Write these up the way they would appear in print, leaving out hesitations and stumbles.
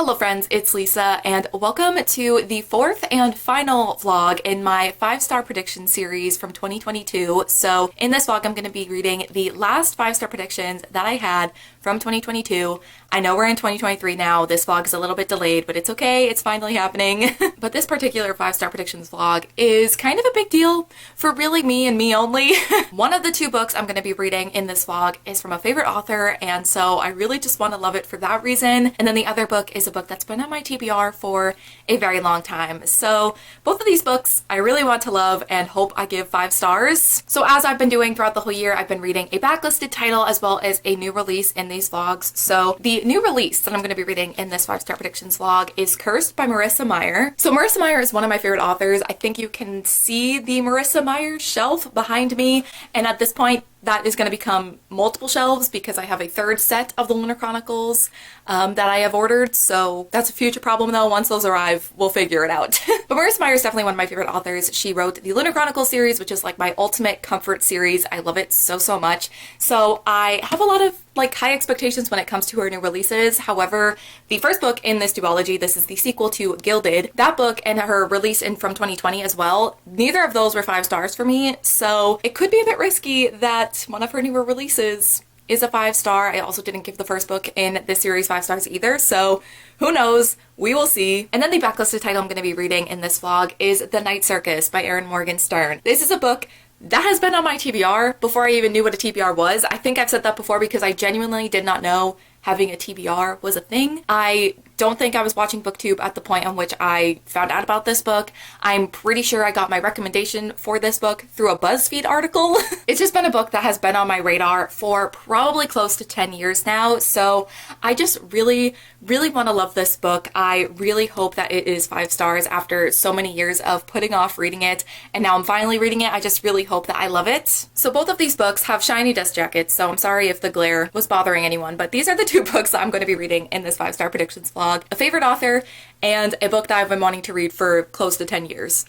Hello friends, it's Lisa and welcome to the fourth and final vlog in my 5-star prediction series from 2022. So in this vlog I'm going to be reading the last 5-star predictions that I had from 2022. I know we're in 2023 now. This vlog is a little bit delayed, but it's okay. It's finally happening. But this particular 5-star predictions vlog is kind of a big deal for really me and me only. One of the two books I'm going to be reading in this vlog is from a favorite author, and so I really just want to love it for that reason. And then the other book is a book that's been on my TBR for a very long time. So both of these books I really want to love and hope I give 5 stars. So as I've been doing throughout the whole year, I've been reading a backlisted title as well as a new release in these vlogs. So the new release that I'm going to be reading in this 5-star predictions vlog is Cursed by Marissa Meyer. So Marissa Meyer is one of my favorite authors. I think you can see the Marissa Meyer shelf behind me, and at this point that is going to become multiple shelves because I have a third set of the Lunar Chronicles that I have ordered. So that's a future problem though. Once those arrive, we'll figure it out. But Marissa Meyer is definitely one of my favorite authors. She wrote the Lunar Chronicles series, which is like my ultimate comfort series. I love it so, so much. So I have a lot of high expectations when it comes to her new releases. However, the first book in this duology, this is the sequel to Gilded, that book and her release from 2020 as well, neither of those were 5 stars for me. So it could be a bit risky that one of her newer releases is a 5-star. I also didn't give the first book in this series 5 stars either, so who knows? We will see. And then the backlisted title I'm going to be reading in this vlog is The Night Circus by Erin Morgan Stern. This is a book that has been on my TBR before I even knew what a TBR was. I think I've said that before because I genuinely did not know having a TBR was a thing. I don't think I was watching BookTube at the point on which I found out about this book. I'm pretty sure I got my recommendation for this book through a BuzzFeed article. It's just been a book that has been on my radar for probably close to 10 years now, so I just really want to love this book. I really hope that it is 5 stars after so many years of putting off reading it, and now I'm finally reading it. I just really hope that I love it. So both of these books have shiny dust jackets, so I'm sorry if the glare was bothering anyone, but these are the 2 books that I'm going to be reading in this 5-star predictions vlog. A favorite author and a book that I've been wanting to read for close to 10 years.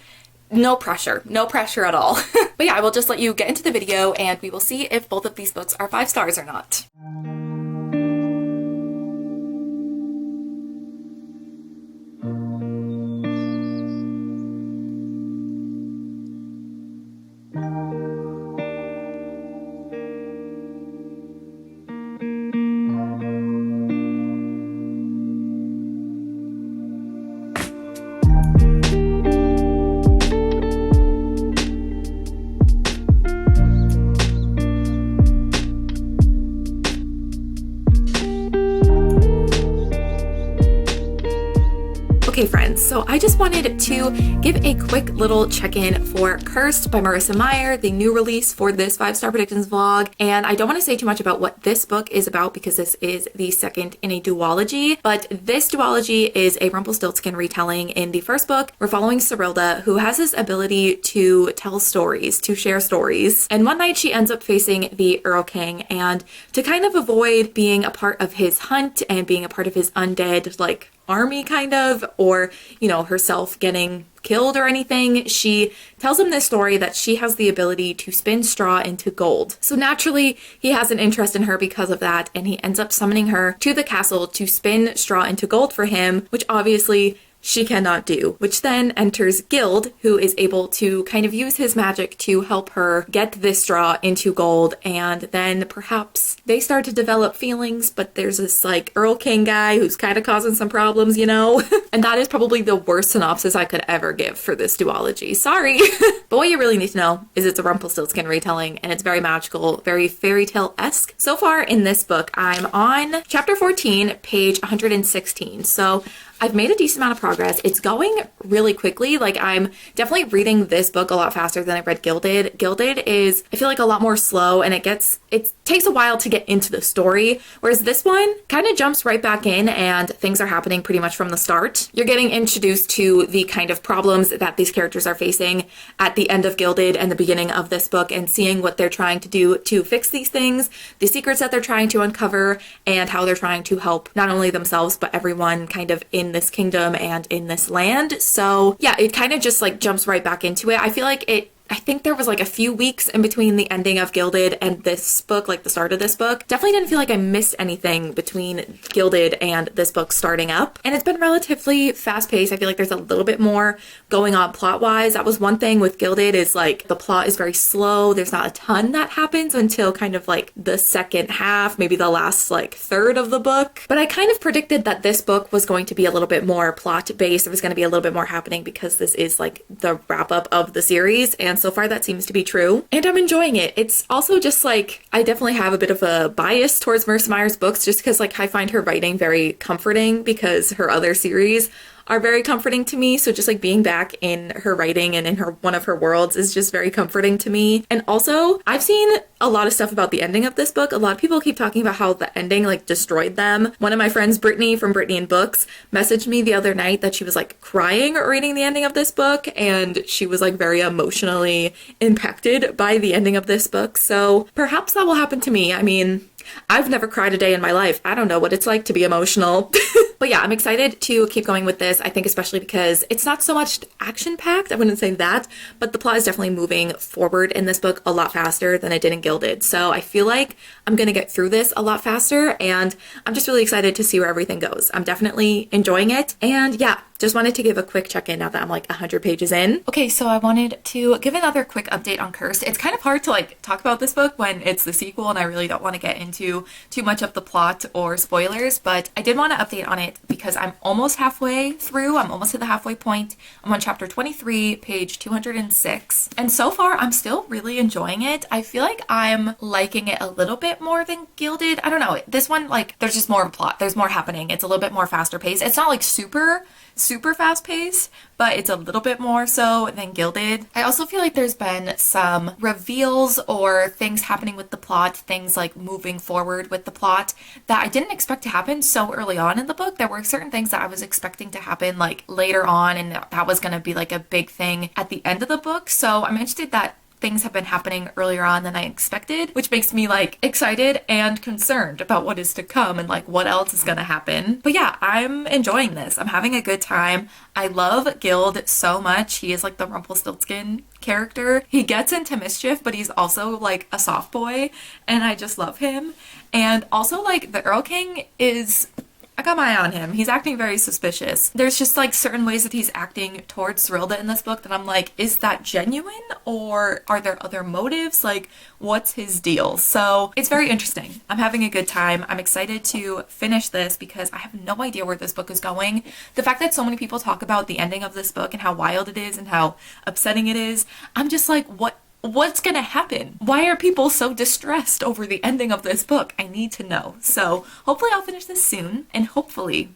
No pressure at all. But yeah, I will just let you get into the video and we will see if both of these books are 5 stars or not. Okay friends, so I just wanted to give a quick little check-in for Cursed by Marissa Meyer, the new release for this 5-star predictions vlog. And I don't want to say too much about what this book is about because this is the second in a duology, but this duology is a Rumpelstiltskin retelling. In the first book, we're following Cyrilda, who has this ability to tell stories, to share stories. And one night she ends up facing the Earl King, and to kind of avoid being a part of his hunt and being a part of his undead, army kind of, or herself getting killed or anything, she tells him this story that she has the ability to spin straw into gold. So naturally he has an interest in her because of that, and he ends up summoning her to the castle to spin straw into gold for him, which obviously she cannot do, which then enters Gild, who is able to kind of use his magic to help her get this straw into gold, and then perhaps they start to develop feelings, but there's this Earl King guy who's kind of causing some problems, And that is probably the worst synopsis I could ever give for this duology. Sorry. But what you really need to know is it's a Rumpelstiltskin retelling, and it's very magical, very fairy tale-esque. So far in this book, I'm on chapter 14, page 116. So I've made a decent amount of progress. It's going really quickly. I'm definitely reading this book a lot faster than I read Gilded. Gilded is, I feel a lot more slow, and it takes a while to get into the story, whereas this one kind of jumps right back in and things are happening pretty much from the start. You're getting introduced to the kind of problems that these characters are facing at the end of Gilded and the beginning of this book, and seeing what they're trying to do to fix these things, the secrets that they're trying to uncover, and how they're trying to help not only themselves but everyone kind of in this kingdom and in this land. So yeah, it kind of just jumps right back into it. I feel like it I think there was like a few weeks in between the ending of Gilded and this book, like the start of this book. Definitely didn't feel like I missed anything between Gilded and this book starting up. And it's been relatively fast paced. I feel like there's a little bit more going on plot wise. That was one thing with Gilded, is like the plot is very slow. There's not a ton that happens until kind of like the second half, maybe the last like third of the book. But I kind of predicted that this book was going to be a little bit more plot based. There was going to be a little bit more happening because this is like the wrap up of the series. And so far that seems to be true. And I'm enjoying it. It's also just like, I definitely have a bit of a bias towards Marissa Meyer's books just because like I find her writing very comforting because her other series are very comforting to me. So just like being back in her writing and in her one of her worlds is just very comforting to me. And also, I've seen a lot of stuff about the ending of this book. A lot of people keep talking about how the ending like destroyed them. One of my friends, Brittany from Brittany and Books, messaged me the other night that she was like crying reading the ending of this book, and she was like very emotionally impacted by the ending of this book. So perhaps that will happen to me. I mean, I've never cried a day in my life. I don't know what it's like to be emotional. But yeah, I'm excited to keep going with this. I think especially because it's not so much action-packed, I wouldn't say that, but the plot is definitely moving forward in this book a lot faster than it did in Gilded. So I feel like I'm gonna get through this a lot faster, and I'm just really excited to see where everything goes. I'm definitely enjoying it. And yeah, just wanted to give a quick check-in now that I'm like 100 pages in. Okay, so I wanted to give another quick update on Cursed. It's kind of hard to like talk about this book when it's the sequel and I really don't want to get into too much of the plot or spoilers, but I did want to update on it because I'm almost halfway through. I'm almost at the halfway point. I'm on chapter 23, page 206. And so far, I'm still really enjoying it. I feel like I'm liking it a little bit more than Gilded. I don't know. This one, like, there's just more of a plot. There's more happening. It's a little bit more faster paced. It's not like super fast paced, but it's a little bit more so than Gilded. I also feel like there's been some reveals or things happening with the plot, things like moving forward with the plot that I didn't expect to happen so early on in the book. There were certain things that I was expecting to happen like later on, and that was going to be like a big thing at the end of the book. So I'm interested that things have been happening earlier on than I expected, which makes me like excited and concerned about what is to come and like what else is gonna happen. But yeah, I'm enjoying this. I'm having a good time. I love Gild so much. He is like the Rumpelstiltskin character. He gets into mischief, but he's also like a soft boy, and I just love him. And also like the Earl King is, I got my eye on him. He's acting very suspicious. There's just like certain ways that he's acting towards Thrilda in this book that I'm like, is that genuine or are there other motives? Like, what's his deal? So it's very interesting. I'm having a good time. I'm excited to finish this because I have no idea where this book is going. The fact that so many people talk about the ending of this book and how wild it is and how upsetting it is, I'm just like, what's gonna happen? Why are people so distressed over the ending of this book? I need to know. So hopefully I'll finish this soon, and hopefully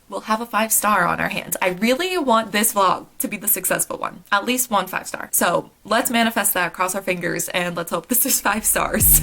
we'll have a 5-star on our hands. I really want this vlog to be the successful one. At least one 5-star. So let's manifest that, cross our fingers, and let's hope this is 5 stars.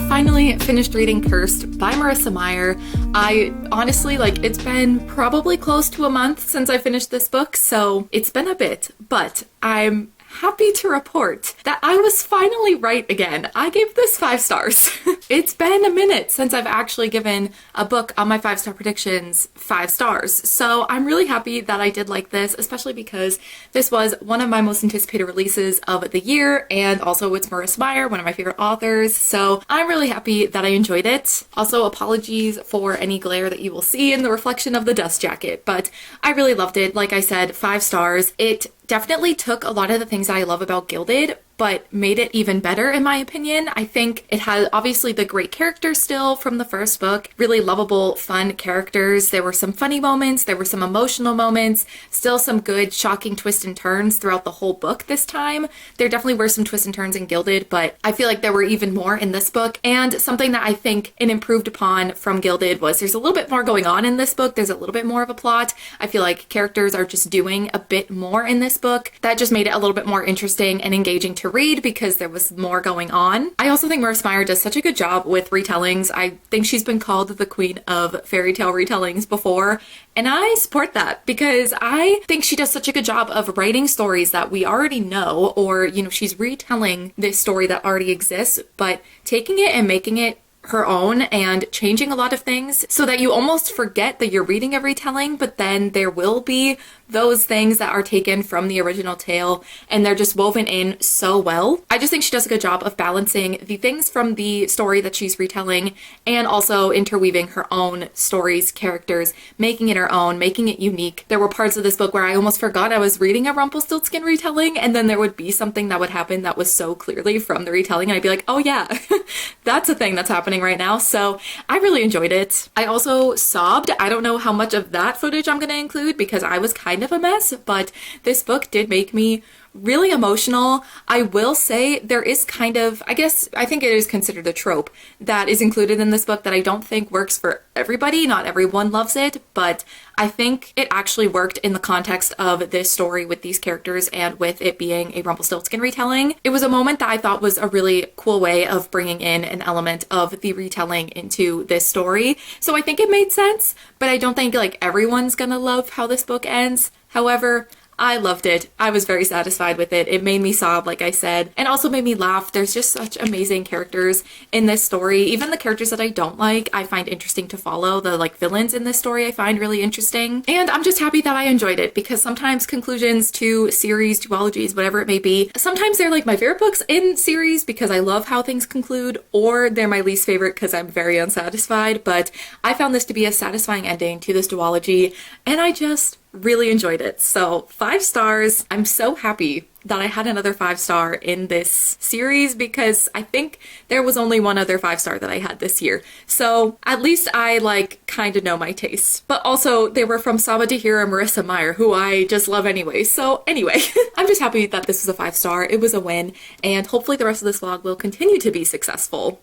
Finally finished reading Cursed by Marissa Meyer. I honestly, like, it's been probably close to a month since I finished this book, so it's been a bit, but I'm happy to report that I was finally right again. I gave this 5 stars. It's been a minute since I've actually given a book on my 5-star predictions 5 stars. So I'm really happy that I did like this, especially because this was one of my most anticipated releases of the year, and also it's Marissa Meyer, one of my favorite authors. So I'm really happy that I enjoyed it. Also, apologies for any glare that you will see in the reflection of the dust jacket, but I really loved it. Like I said, 5 stars. It definitely took a lot of the things that I love about Gilded, but made it even better in my opinion. I think it had obviously the great characters still from the first book, really lovable, fun characters. There were some funny moments, there were some emotional moments, still some good shocking twists and turns throughout the whole book this time. There definitely were some twists and turns in Gilded, but I feel like there were even more in this book. And something that I think it improved upon from Gilded was there's a little bit more going on in this book. There's a little bit more of a plot. I feel like characters are just doing a bit more in this book. That just made it a little bit more interesting and engaging to read because there was more going on. I also think Marissa Meyer does such a good job with retellings. I think she's been called the queen of fairy tale retellings before, and I support that because I think she does such a good job of writing stories that we already know, or, you know, she's retelling this story that already exists, but taking it and making it her own and changing a lot of things so that you almost forget that you're reading a retelling, but then there will be those things that are taken from the original tale and they're just woven in so well. I just think she does a good job of balancing the things from the story that she's retelling and also interweaving her own stories, characters, making it her own, making it unique. There were parts of this book where I almost forgot I was reading a Rumpelstiltskin retelling, and then there would be something that would happen that was so clearly from the retelling and I'd be like, oh yeah, that's a thing that's happening right now. So I really enjoyed it. I also sobbed. I don't know how much of that footage I'm going to include because I was kind of a mess, but this book did make me really emotional. I will say there is kind of, I think it is considered a trope that is included in this book that I don't think works for everybody. Not everyone loves it, but I think it actually worked in the context of this story with these characters and with it being a Rumpelstiltskin retelling. It was a moment that I thought was a really cool way of bringing in an element of the retelling into this story. So I think it made sense, but I don't think like everyone's gonna love how this book ends. However, I loved it. I was very satisfied with it. It made me sob, like I said, and also made me laugh. There's just such amazing characters in this story. Even the characters that I don't like, I find interesting to follow. The like villains in this story I find really interesting. And I'm just happy that I enjoyed it because sometimes conclusions to series, duologies, whatever it may be, sometimes they're like my favorite books in series because I love how things conclude, or they're my least favorite because I'm very unsatisfied. But I found this to be a satisfying ending to this duology, and I just really enjoyed it. So 5 stars. I'm so happy that I had another 5-star in this series because I think there was only one other 5-star that I had this year. So at least I like kind of know my tastes. But also they were from Saba Tahir and Marissa Meyer, who I just love anyway. So anyway, I'm just happy that this was a 5-star. It was a win, and hopefully the rest of this vlog will continue to be successful.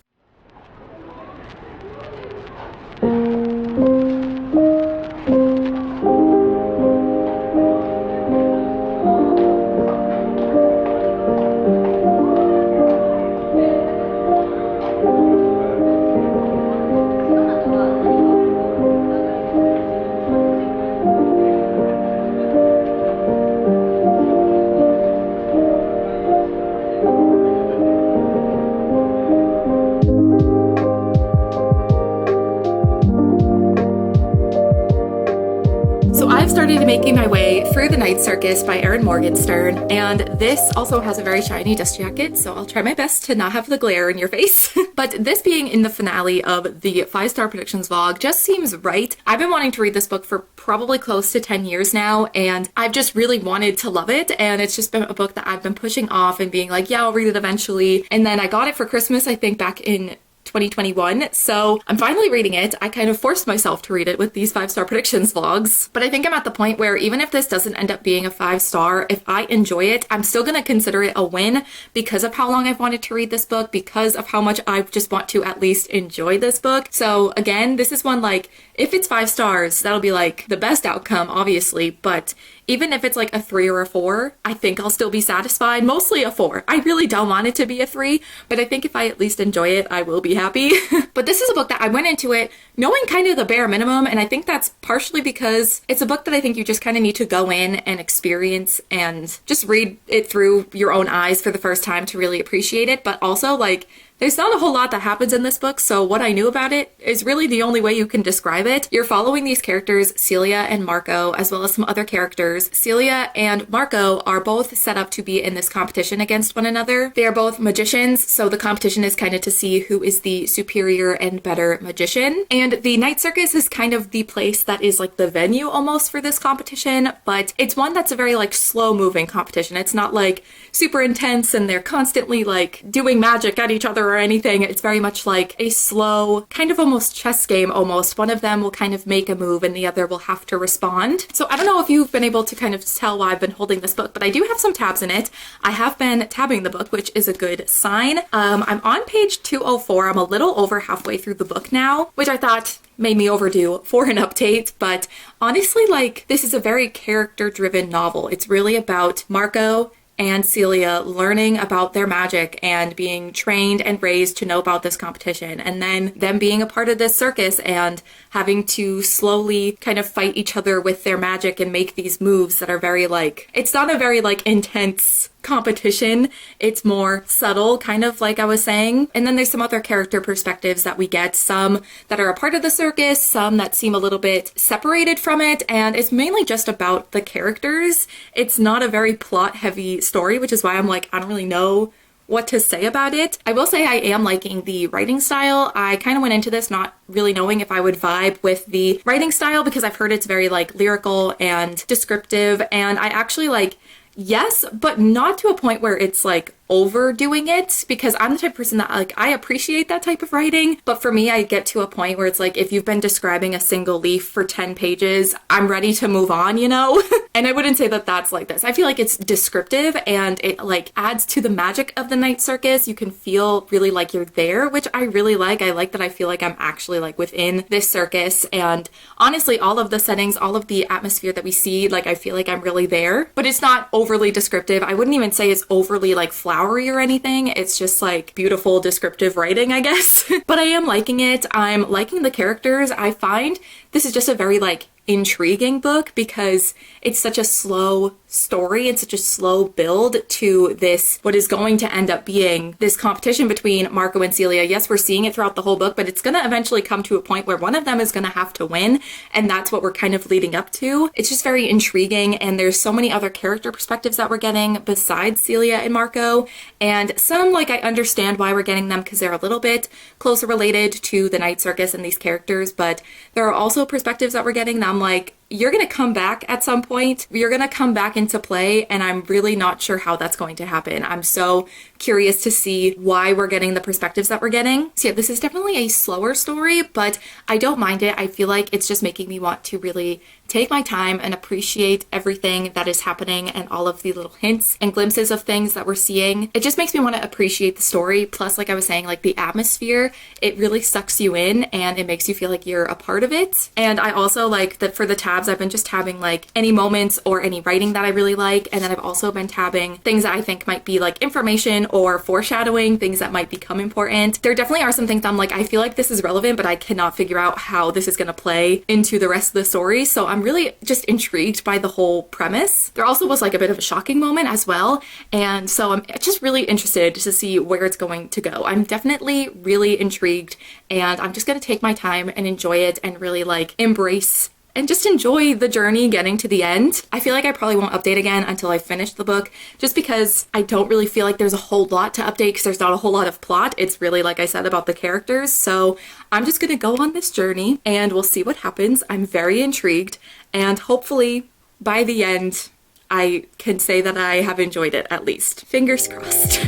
Started making my way through The Night Circus by Erin Morgenstern, and this also has a very shiny dust jacket, so I'll try my best to not have the glare in your face. But this being in the finale of the 5-star predictions vlog just seems right. I've been wanting to read this book for probably close to 10 years now, and I've just really wanted to love it, and it's just been a book that I've been pushing off and being like, yeah, I'll read it eventually. And then I got it for Christmas, I think back in 2021, so I'm finally reading it. I kind of forced myself to read it with these 5-star predictions vlogs, but I think I'm at the point where even if this doesn't end up being a 5-star, if I enjoy it, I'm still gonna consider it a win because of how long I've wanted to read this book, because of how much I just want to at least enjoy this book. So again, this is one like, if it's 5 stars, that'll be like the best outcome, obviously, but even if it's like a 3 or a 4, I think I'll still be satisfied. Mostly a 4. I really don't want it to be a 3, but I think if I at least enjoy it, I will be happy. But this is a book that I went into it knowing kind of the bare minimum, and I think that's partially because it's a book that I think you just kind of need to go in and experience and just read it through your own eyes for the first time to really appreciate it. But also, like, there's not a whole lot that happens in this book, so what I knew about it is really the only way you can describe it. You're following these characters, Celia and Marco, as well as some other characters. Celia and Marco are both set up to be in this competition against one another. They are both magicians, so the competition is kind of to see who is the superior and better magician. And the night circus is kind of the place that is like the venue almost for this competition, but it's one that's a very like slow moving competition. It's not like super intense and they're constantly like doing magic at each other or anything. It's very much like a slow, kind of almost chess game almost. One of them will kind of make a move and the other will have to respond. So I don't know if you've been able to kind of tell why I've been holding this book, but I do have some tabs in it. I have been tabbing the book, which is a good sign. I'm on page 204. I'm a little over halfway through the book now, which I thought made me overdue for an update, but honestly, like, this is a very character-driven novel. It's really about Marco and Celia learning about their magic and being trained and raised to know about this competition, and then them being a part of this circus and having to slowly kind of fight each other with their magic and make these moves that are very like, it's not a very like intense competition. It's more subtle, kind of like I was saying. And then there's some other character perspectives that we get, some that are a part of the circus, some that seem a little bit separated from it, and it's mainly just about the characters. It's not a very plot heavy story, which is why I'm like, I don't really know what to say about it. I will say I am liking the writing style. I kind of went into this not really knowing if I would vibe with the writing style because I've heard it's very like lyrical and descriptive, and I actually like, yes, but not to a point where it's like overdoing it, because I'm the type of person that like, I appreciate that type of writing, but for me I get to a point where it's like, if you've been describing a single leaf for 10 pages, I'm ready to move on, you know? And I wouldn't say that that's like this. I feel like it's descriptive and it like adds to the magic of the night circus. You can feel really like you're there, which I really like. I like that I feel like I'm actually like within this circus, and honestly all of the settings, all of the atmosphere that we see, like I feel like I'm really there, but it's not overly descriptive. I wouldn't even say it's overly like flowery or anything. It's just like beautiful descriptive writing, I guess. But I am liking it. I'm liking the characters. I find this is just a very like intriguing book because it's such a slow story and such a slow build to this, what is going to end up being this competition between Marco and Celia. Yes, we're seeing it throughout the whole book, but it's going to eventually come to a point where one of them is going to have to win, and that's what we're kind of leading up to. It's just very intriguing, and there's so many other character perspectives that we're getting besides Celia and Marco, and some, like, I understand why we're getting them because they're a little bit closer related to the night circus and these characters, but there are also perspectives that we're getting that I'm like, you're going to come back at some point. You're going to come back into play, and I'm really not sure how that's going to happen. I'm so curious to see why we're getting the perspectives that we're getting. So yeah, this is definitely a slower story, but I don't mind it. I feel like it's just making me want to really take my time and appreciate everything that is happening and all of the little hints and glimpses of things that we're seeing. It just makes me want to appreciate the story. Plus, like I was saying, like the atmosphere, it really sucks you in and it makes you feel like you're a part of it. And I also like that for the tabs, I've been just tabbing like any moments or any writing that I really like. And then I've also been tabbing things that I think might be like information or foreshadowing, things that might become important. There definitely are some things that I'm like, I feel like this is relevant, but I cannot figure out how this is going to play into the rest of the story. So I'm really just intrigued by the whole premise. There also was like a bit of a shocking moment as well. And so I'm just really interested to see where it's going to go. I'm definitely really intrigued, and I'm just going to take my time and enjoy it and really like embrace and just enjoy the journey getting to the end. I feel like I probably won't update again until I finish the book, just because I don't really feel like there's a whole lot to update because there's not a whole lot of plot. It's really, like I said, about the characters. So I'm just gonna go on this journey and we'll see what happens. I'm very intrigued, and hopefully by the end, I can say that I have enjoyed it at least. Fingers crossed.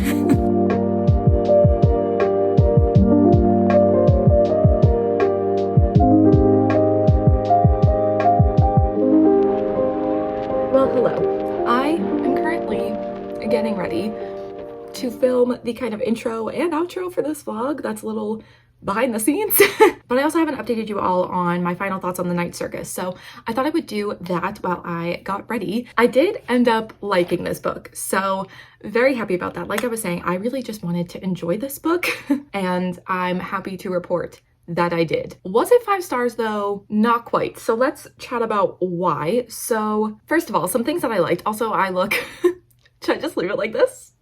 Well, hello. I am currently getting ready to film the kind of intro and outro for this vlog. That's a little behind the scenes. But I also haven't updated you all on my final thoughts on the night circus, so I thought I would do that while I got ready. I did end up liking this book, so very happy about that. Like I was saying, I really just wanted to enjoy this book and I'm happy to report that I did. Was it 5 stars though? Not quite. So let's chat about why. So first of all, some things that I liked. Also, I look, should I just leave it like this?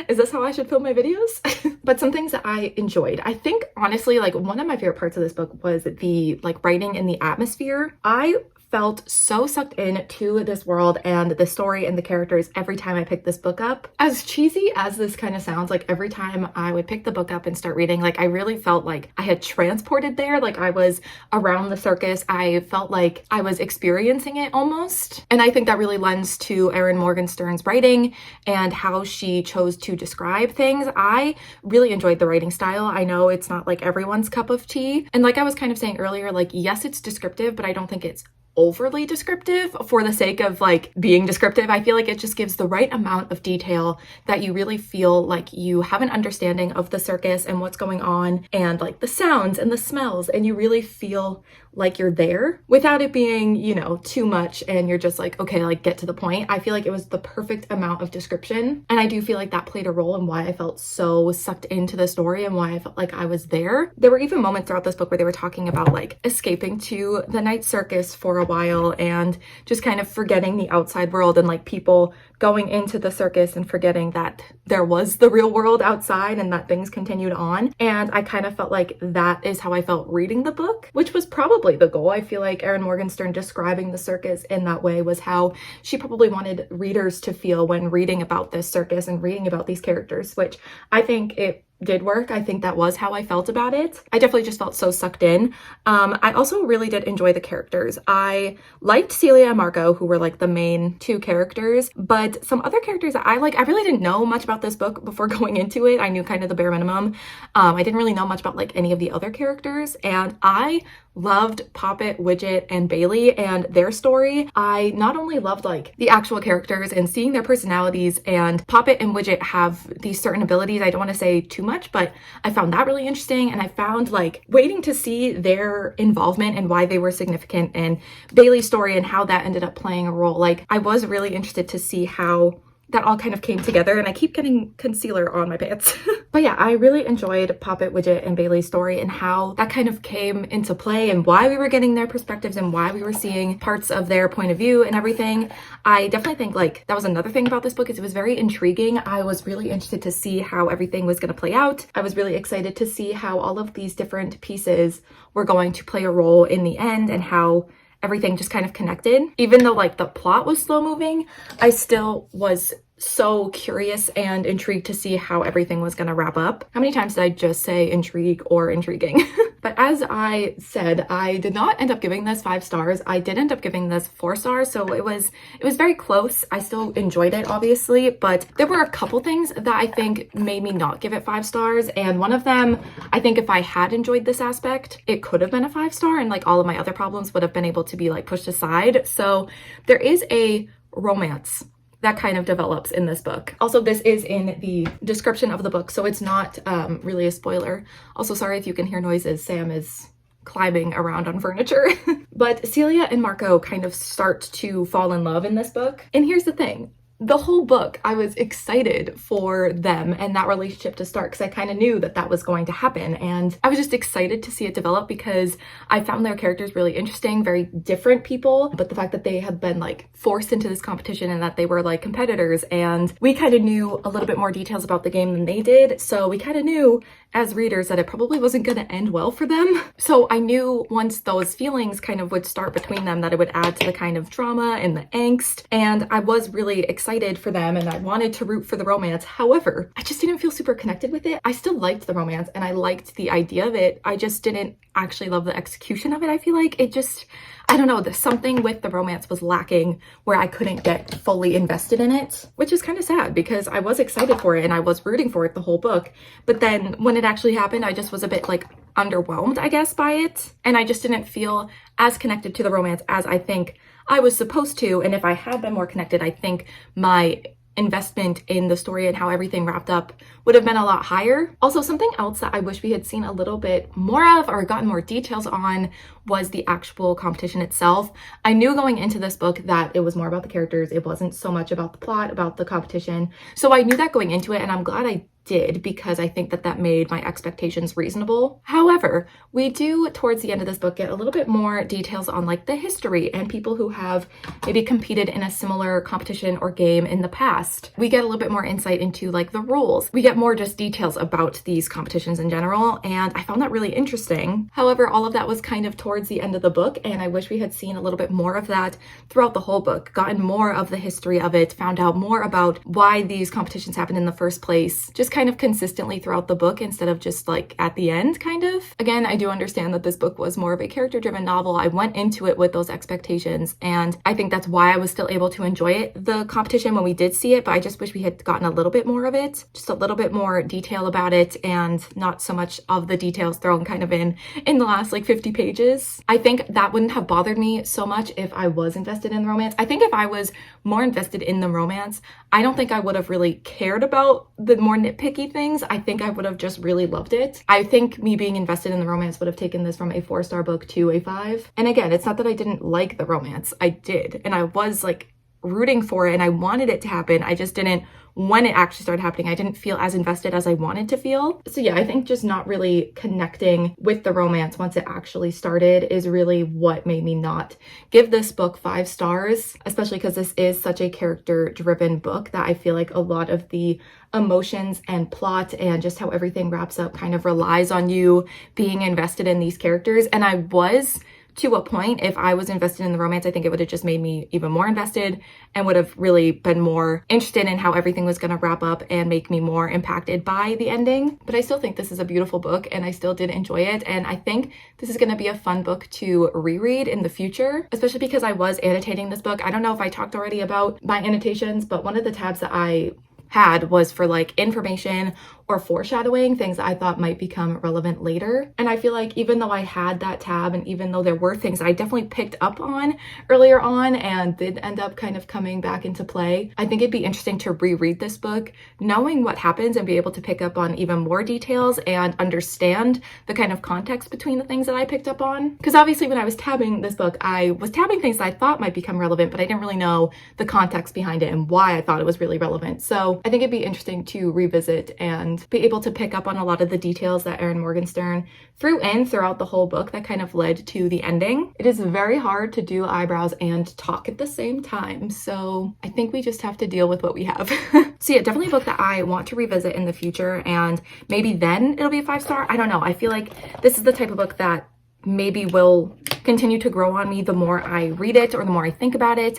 Is this how I should film my videos? But some things that I enjoyed. I think honestly, like one of my favorite parts of this book was the like writing and the atmosphere. I felt so sucked in to this world and the story and the characters every time I picked this book up. As cheesy as this kind of sounds, like every time I would pick the book up and start reading, like I really felt like I had transported there, like I was around the circus. I felt like I was experiencing it almost. And I think that really lends to Erin Morgenstern's writing and how she chose to describe things. I really enjoyed the writing style. I know it's not like everyone's cup of tea. And like I was kind of saying earlier, like yes, it's descriptive, but I don't think it's overly descriptive for the sake of like being descriptive. I feel like it just gives the right amount of detail that you really feel like you have an understanding of the circus and what's going on and like the sounds and the smells, and you really feel like you're there without it being, you know, too much and you're just like, okay, like get to the point. I feel like it was the perfect amount of description. And I do feel like that played a role in why I felt so sucked into the story and why I felt like I was there. There were even moments throughout this book where they were talking about like escaping to the night circus for a while and just kind of forgetting the outside world and like people going into the circus and forgetting that there was the real world outside and that things continued on. And I kind of felt like that is how I felt reading the book, which was probably the goal. I feel like Erin Morgenstern describing the circus in that way was how she probably wanted readers to feel when reading about this circus and reading about these characters, which I think it did work. I think that was how I felt about it. I definitely just felt so sucked in. I also really did enjoy the characters. I liked Celia and Marco, who were like the main 2 characters, but some other characters that I really didn't know much about this book before going into it. I knew kind of the bare minimum. I didn't really know much about like any of the other characters, and I loved Poppet, Widget, and Bailey and their story. I not only loved like the actual characters and seeing their personalities, and Poppet and Widget have these certain abilities. I don't want to say too much, but I found that really interesting, and I found like waiting to see their involvement and why they were significant, and Bailey's story and how that ended up playing a role. Like I was really interested to see how that all kind of came together, and I keep getting concealer on my pants. But yeah, I really enjoyed Poppet, Widget, and Bailey's story and how that kind of came into play and why we were getting their perspectives and why we were seeing parts of their point of view and everything. I definitely think like that was another thing about this book, is it was very intriguing. I was really interested to see how everything was going to play out. I was really excited to see how all of these different pieces were going to play a role in the end and how everything just kind of connected. Even though like the plot was slow moving, I still was so curious and intrigued to see how everything was going to wrap up. How many times did I just say intrigue or intriguing? But as I said, I did not end up giving this 5 stars. I did end up giving this 4 stars. So it was very close. I still enjoyed it, obviously, but there were a couple things that I think made me not give it 5 stars. And one of them, I think if I had enjoyed this aspect, it could have been a 5 star and like all of my other problems would have been able to be like pushed aside. So there is a romance that kind of develops in this book. Also, this is in the description of the book, so it's not really a spoiler. Also, sorry if you can hear noises. Sam is climbing around on furniture. But Celia and Marco kind of start to fall in love in this book. And here's the thing. The whole book, I was excited for them and that relationship to start because I kind of knew that that was going to happen. And I was just excited to see it develop because I found their characters really interesting, very different people. But the fact that they had been like forced into this competition and that they were like competitors, and we kind of knew a little bit more details about the game than they did. So we kind of knew as readers that it probably wasn't going to end well for them. So I knew once those feelings kind of would start between them that it would add to the kind of drama and the angst. And I was really excited for them and I wanted to root for the romance. However, I just didn't feel super connected with it. I still liked the romance and I liked the idea of it. I just didn't actually love the execution of it. I feel like it just, I don't know, something with the romance was lacking where I couldn't get fully invested in it, which is kind of sad because I was excited for it and I was rooting for it the whole book. But then when it actually happened, I just was a bit like underwhelmed, I guess, by it. And I just didn't feel as connected to the romance as I think I was supposed to. And if I had been more connected, I think my investment in the story and how everything wrapped up would have been a lot higher. Also, something else that I wish we had seen a little bit more of or gotten more details on was the actual competition itself. I knew going into this book that it was more about the characters. It wasn't so much about the plot, about the competition. So I knew that going into it, and I'm glad I did, because I think that that made my expectations reasonable. However, we do towards the end of this book get a little bit more details on like the history and people who have maybe competed in a similar competition or game in the past. We get a little bit more insight into like the rules. We get more just details about these competitions in general, and I found that really interesting. However, all of that was kind of towards the end of the book, and I wish we had seen a little bit more of that throughout the whole book, gotten more of the history of it, found out more about why these competitions happened in the first place, just kind of consistently throughout the book instead of just like at the end, kind of. Again, I do understand that this book was more of a character-driven novel. I went into it with those expectations, and I think that's why I was still able to enjoy it, the competition, when we did see it, but I just wish we had gotten a little bit more of it, just a little bit more detail about it, and not so much of the details thrown kind of in the last like 50 pages. I think that wouldn't have bothered me so much if I was invested in the romance. I think if I was more invested in the romance, I don't think I would have really cared about the more nitpicky things. I think I would have just really loved it. I think me being invested in the romance would have taken this from a 4-star book to a 5. And again, it's not that I didn't like the romance. I did. And I was like rooting for it and I wanted it to happen. I just didn't, when it actually started happening, I didn't feel as invested as I wanted to feel. So yeah, I think just not really connecting with the romance once it actually started is really what made me not give this book 5 stars, especially because this is such a character-driven book that I feel like a lot of the emotions and plot and just how everything wraps up kind of relies on you being invested in these characters. And I was, to a point, if I was invested in the romance, I think it would have just made me even more invested and would have really been more interested in how everything was going to wrap up and make me more impacted by the ending. But I still think this is a beautiful book and I still did enjoy it. And I think this is going to be a fun book to reread in the future, especially because I was annotating this book. I don't know if I talked already about my annotations, but one of the tabs that I had was for like information or foreshadowing, things that I thought might become relevant later. And I feel like even though I had that tab and even though there were things I definitely picked up on earlier on and did end up kind of coming back into play, I think it'd be interesting to reread this book, knowing what happens and be able to pick up on even more details and understand the kind of context between the things that I picked up on. Because obviously when I was tabbing this book, I was tabbing things that I thought might become relevant, but I didn't really know the context behind it and why I thought it was really relevant. So I think it'd be interesting to revisit and be able to pick up on a lot of the details that Erin Morgenstern threw in throughout the whole book that kind of led to the ending. It is very hard to do eyebrows and talk at the same time, so I think we just have to deal with what we have. So yeah, definitely a book that I want to revisit in the future, and maybe then it'll be a 5-star. I don't know. I feel like this is the type of book that maybe will continue to grow on me the more I read it or the more I think about it,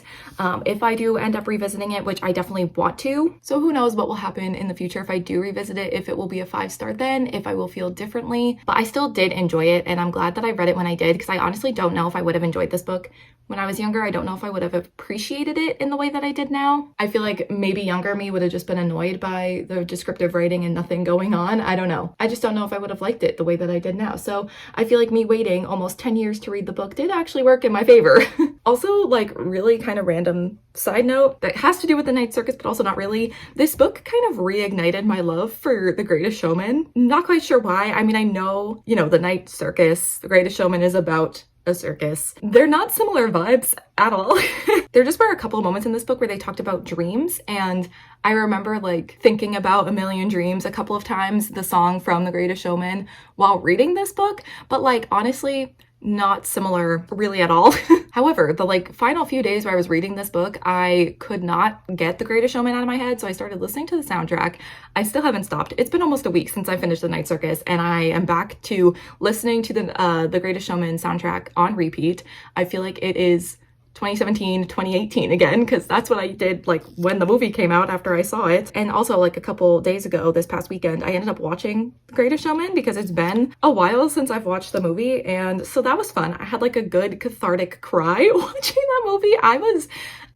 if I do end up revisiting it, which I definitely want to. So who knows what will happen in the future if I do revisit it, if it will be a 5-star then, if I will feel differently. But I still did enjoy it, and I'm glad that I read it when I did, because I honestly don't know if I would have enjoyed this book when I was younger. I don't know if I would have appreciated it in the way that I did now. I feel like maybe younger me would have just been annoyed by the descriptive writing and nothing going on. I don't know. I just don't know if I would have liked it the way that I did now. So I feel like me waiting almost 10 years to read the book did actually work in my favor. Also, like, really kind of random side note that has to do with the Night Circus, but also not really. This book kind of reignited my love for The Greatest Showman. Not quite sure why. I mean, I know, you know, the Night Circus, The Greatest Showman is about a circus. They're not similar vibes at all. There just were a couple of moments in this book where they talked about dreams, and I remember like thinking about A Million Dreams a couple of times, the song from The Greatest Showman, while reading this book, but like honestly, not similar really at all. However, the like final few days where I was reading this book, I could not get The Greatest Showman out of my head, so I started listening to the soundtrack. I still haven't stopped. It's been almost a week since I finished The Night Circus, and I am back to listening to the Greatest Showman soundtrack on repeat. I feel like it is 2017, 2018 again, because that's what I did like when the movie came out after I saw it. And also like a couple days ago, this past weekend, I ended up watching The Greatest Showman because it's been a while since I've watched the movie, and so that was fun. I had like a good cathartic cry watching that movie. I was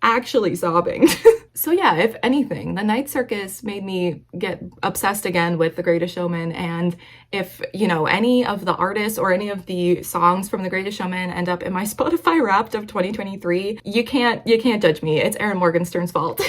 actually sobbing. So yeah, if anything, the Night Circus made me get obsessed again with The Greatest Showman, and if, you know, any of the artists or any of the songs from The Greatest Showman end up in my Spotify Wrapped of 2023, you can't judge me. It's Erin Morgenstern's fault.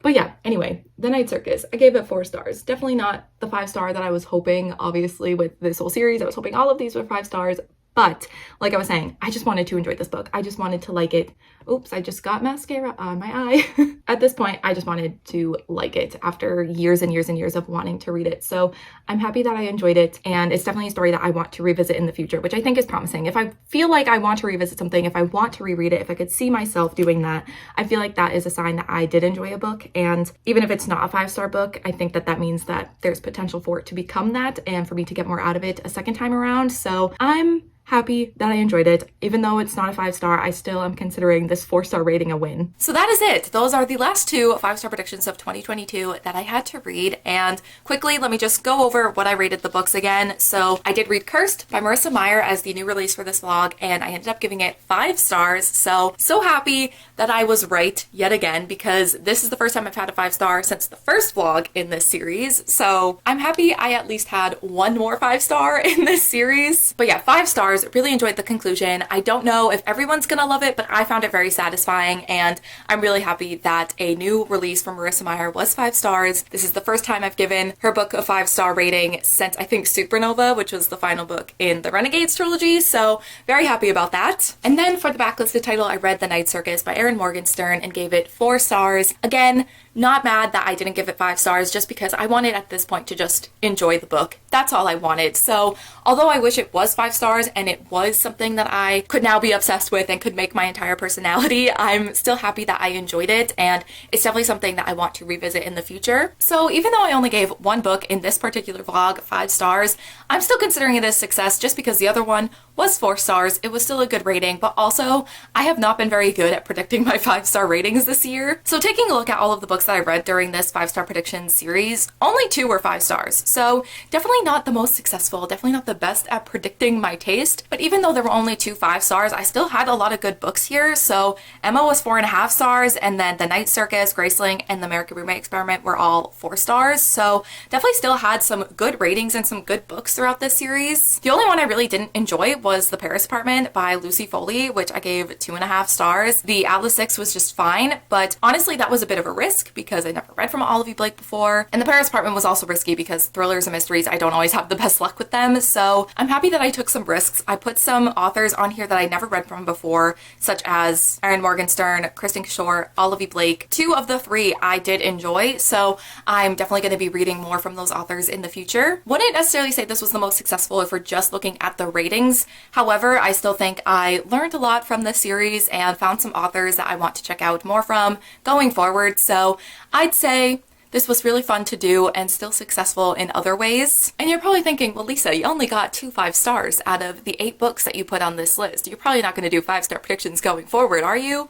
But yeah, anyway, The Night Circus, I gave it 4 stars. Definitely not the 5-star that I was hoping, obviously, with this whole series. I was hoping all of these were 5 stars. But like I was saying, I just wanted to enjoy this book. I just wanted to like it. Oops, I just got mascara on my eye. At this point, I just wanted to like it after years and years and years of wanting to read it. So I'm happy that I enjoyed it. And it's definitely a story that I want to revisit in the future, which I think is promising. If I feel like I want to revisit something, if I want to reread it, if I could see myself doing that, I feel like that is a sign that I did enjoy a book. And even if it's not a 5-star book, I think that that means that there's potential for it to become that and for me to get more out of it a second time around. So I'm happy that I enjoyed it. Even though it's not a 5-star, I still am considering this 4-star rating a win. So that is it. Those are the last 2 5-star predictions of 2022 that I had to read. And quickly, let me just go over what I rated the books again. So I did read Cursed by Marissa Meyer as the new release for this vlog, and I ended up giving it 5 stars. So happy that I was right yet again, because this is the first time I've had a 5-star since the first vlog in this series. So I'm happy I at least had one more 5-star in this series. But yeah, 5 stars. Really enjoyed the conclusion. I don't know if everyone's gonna love it, but I found it very satisfying, and I'm really happy that a new release from Marissa Meyer was 5 stars. This is the first time I've given her book a 5-star rating since I think Supernova, which was the final book in the Renegades trilogy, so very happy about that. And then for the backlisted title, I read The Night Circus by Erin Morgenstern and gave it 4 stars. Again, not mad that I didn't give it 5 stars, just because I wanted at this point to just enjoy the book. That's all I wanted. So although I wish it was 5 stars and it was something that I could now be obsessed with and could make my entire personality, I'm still happy that I enjoyed it, and it's definitely something that I want to revisit in the future. So even though I only gave one book in this particular vlog 5 stars, I'm still considering it a success just because the other one was 4 stars. It was still a good rating, but also I have not been very good at predicting my 5-star ratings this year. So taking a look at all of the books that I read during this 5-star prediction series, only 2 were 5 stars. So definitely not the most successful, definitely not the best at predicting my taste. But even though there were only 2 5 stars, I still had a lot of good books here. So Emma was 4.5 stars, and then The Night Circus, Graceling, and The American Roommate Experiment were all 4 stars. So definitely still had some good ratings and some good books throughout this series. The only one I really didn't enjoy was The Paris Apartment by Lucy Foley, which I gave 2.5 stars. The Atlas 6 was just fine, but honestly that was a bit of a risk because I never read from Olivia Blake before. And The Paris Apartment was also risky because thrillers and mysteries, I don't always have the best luck with them. So I'm happy that I took some risks. I put some authors on here that I never read from before, such as Erin Morgenstern, Kristen Kishore, Olivia Blake. 2 of the 3 I did enjoy, so I'm definitely going to be reading more from those authors in the future. Wouldn't necessarily say this was the most successful if we're just looking at the ratings. However, I still think I learned a lot from this series and found some authors that I want to check out more from going forward. So I'd say this was really fun to do and still successful in other ways. And you're probably thinking, well, Lisa, you only got 2 5 stars out of the 8 books that you put on this list. You're probably not going to do 5-star predictions going forward, are you?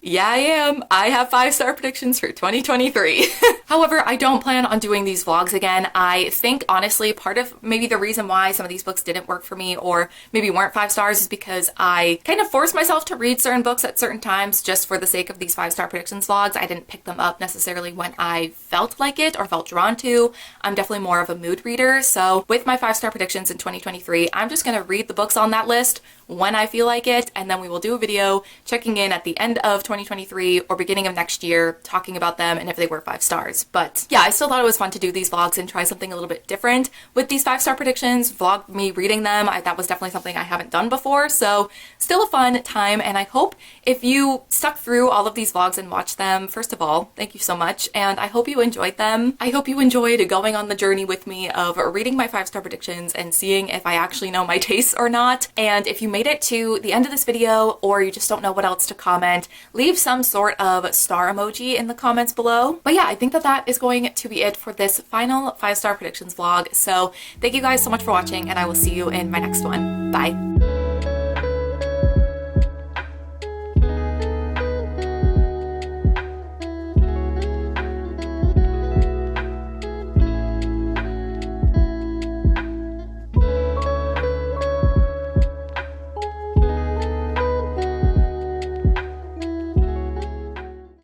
Yeah, I am. I have 5-star predictions for 2023. However, I don't plan on doing these vlogs again. I think, honestly, part of maybe the reason why some of these books didn't work for me or maybe weren't 5 stars is because I kind of forced myself to read certain books at certain times just for the sake of these 5-star predictions vlogs. I didn't pick them up necessarily when I felt like it or felt drawn to. I'm definitely more of a mood reader. So with my 5-star predictions in 2023, I'm just going to read the books on that list when I feel like it, and then we will do a video checking in at the end of 2023 or beginning of next year talking about them and if they were 5 stars. But yeah, I still thought it was fun to do these vlogs and try something a little bit different with these 5-star predictions, vlog me reading them. That was definitely something I haven't done before, so still a fun time, and I hope if you stuck through all of these vlogs and watched them, first of all, thank you so much, and I hope you enjoyed them. I hope you enjoyed going on the journey with me of reading my 5-star predictions and seeing if I actually know my tastes or not. And if you made it to the end of this video or you just don't know what else to comment, leave some sort of star emoji in the comments below. But yeah, I think that is going to be it for this final 5-star predictions vlog. So thank you guys so much for watching, and I will see you in my next one. Bye.